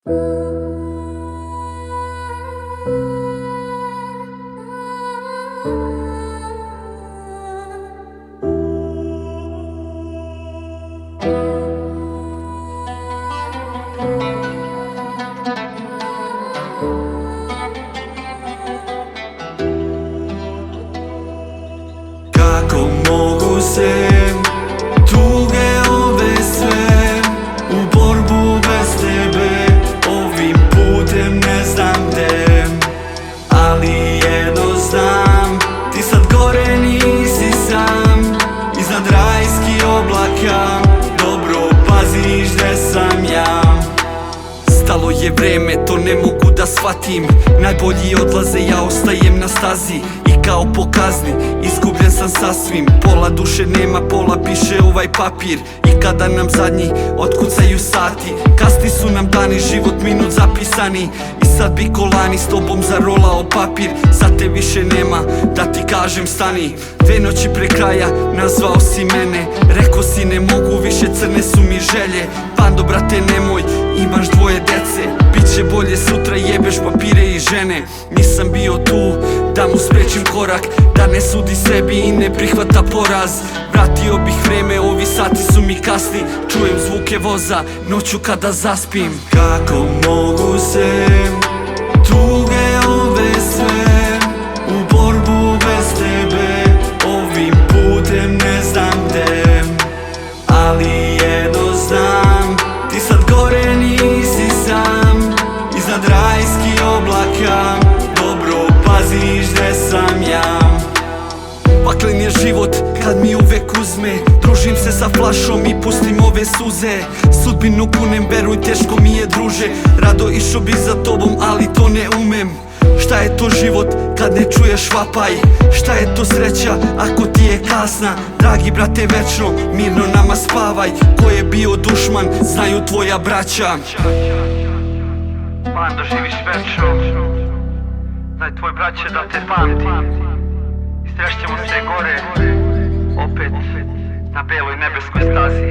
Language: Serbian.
Kako mogu se tuge ove sve u borbu bez tebe, ovim putem ne znam gde, ali jedno znam, ti sad gore nisi sam, iznad rajskih oblaka, dobro paziš gde sam ja. Stalo je vreme, to ne mogu da shvatim, najbolji odlaze, ja ostajem na stazi i kao po kazni izgubljen sam sasvim. Pola duše nema, pola piše ovaj papir, i kada nam zadnji otkucaju sati, kasni su nam dani, život minut zapisani, i sad bi kolani s tobom zarolao papir. Za te više nema da ti kažem stani, 2 noći pre kraja nazvao si mene, rekao si ne mogu više, crne su mi želje. Bando brate nemoj, imaš 2 dece, biće bolje sutra, jebeš papire i žene. Nisam bio tu da mu sprečim korak, da ne sudi sebi i ne prihvata poraz. Vratio bih vreme, ovi sati su mi kasni, čujem zvuke voza noću kada zaspim. Kako mogu se tuge ove sve u borbu bez tebe, ovim putem ne znam gde, ali jedno znam, ti sad gore nisi sam, iznad rajskih oblaka, dobro paziš gde sam ja. Paklen je život kad mi uvek uzme, družim se sa flašom i pustim ove suze. Sudbinu kunem, veruj teško mi je druže, rado išao bi za tobom ali to ne umem. Šta je to život kad ne čuješ vapaj, šta je to sreća ako ti je kasna. Dragi brate večno, mirno nama spavaj, ko je bio dušman znaju tvoja braća. Bando živiš večno, znaj tvoj braće da te pamti, i srećemo se gore, opet na beloj nebeskoj stazi.